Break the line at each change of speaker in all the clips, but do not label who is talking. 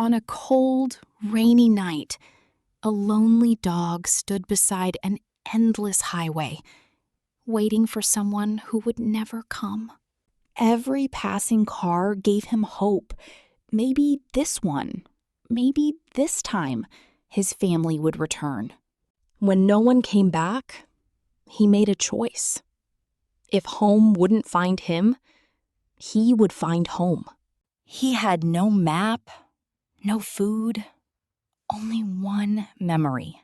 On a cold, rainy night, a lonely dog stood beside an endless highway, waiting for someone who would never come. Every passing car gave him hope. Maybe this one, maybe this time, his family would return. When no one came back, he made a choice. If home wouldn't find him, he would find home. He had no map, no food, only one memory.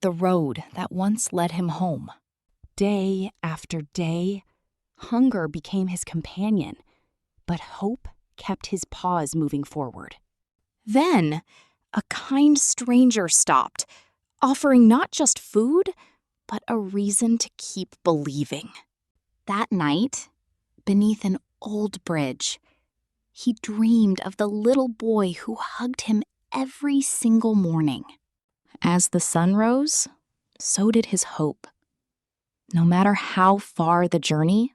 The road that once led him home. Day after day, hunger became his companion, but hope kept his paws moving forward. Then, a kind stranger stopped, offering not just food, but a reason to keep believing. That night, beneath an old bridge, he dreamed of the little boy who hugged him every single morning. As the sun rose, so did his hope. No matter how far the journey,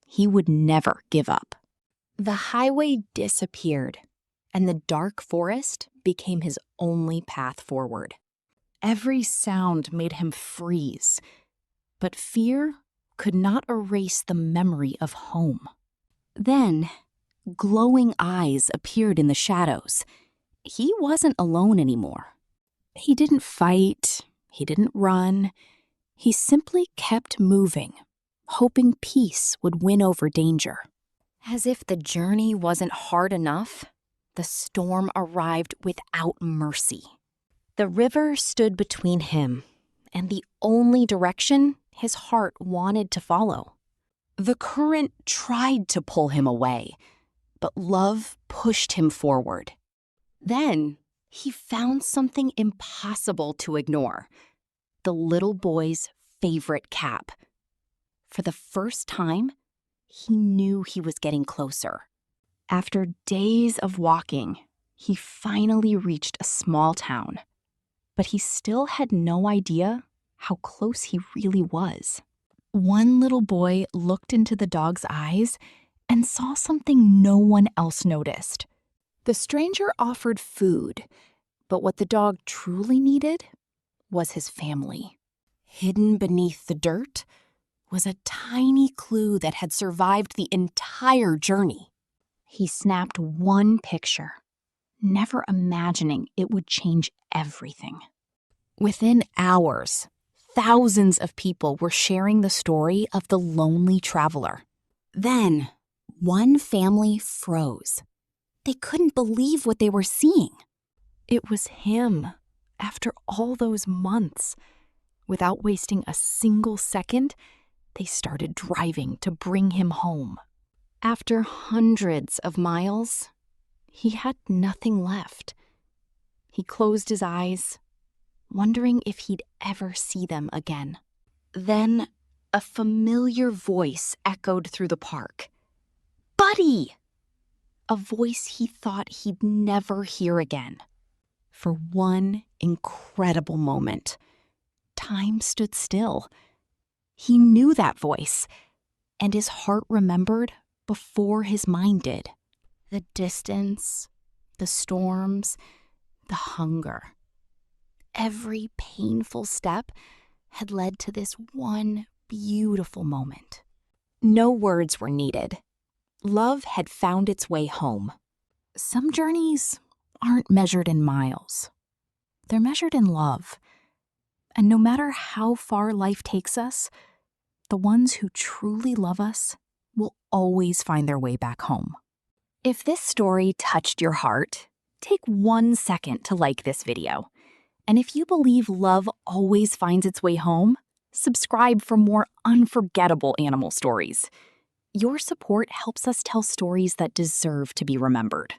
he would never give up. The highway disappeared, and the dark forest became his only path forward. Every sound made him freeze, but fear could not erase the memory of home. Then, glowing eyes appeared in the shadows. He wasn't alone anymore. He didn't fight, he didn't run. He simply kept moving, hoping peace would win over danger. As if the journey wasn't hard enough, the storm arrived without mercy. The river stood between him and the only direction his heart wanted to follow. The current tried to pull him away, but love pushed him forward. Then he found something impossible to ignore: the little boy's favorite cap. For the first time, he knew he was getting closer. After days of walking, he finally reached a small town. But he still had no idea how close he really was. One little boy looked into the dog's eyes and saw something no one else noticed. The stranger offered food, but what the dog truly needed was his family. Hidden beneath the dirt was a tiny clue that had survived the entire journey. He snapped one picture, never imagining it would change everything. Within hours, thousands of people were sharing the story of the lonely traveler. Then, one family froze. They couldn't believe what they were seeing. It was him, after all those months. Without wasting a single second, they started driving to bring him home. After hundreds of miles, he had nothing left. He closed his eyes, wondering if he'd ever see them again. Then a familiar voice echoed through the park. "Buddy!" A voice he thought he'd never hear again. For one incredible moment, time stood still. He knew that voice, and his heart remembered before his mind did. The distance, the storms, the hunger. Every painful step had led to this one beautiful moment. No words were needed. Love had found its way home. Some journeys aren't measured in miles. They're measured in love. And no matter how far life takes us, the ones who truly love us will always find their way back home. If this story touched your heart, take 1 second to like this video. And if you believe love always finds its way home, subscribe for more unforgettable animal stories. Your support helps us tell stories that deserve to be remembered.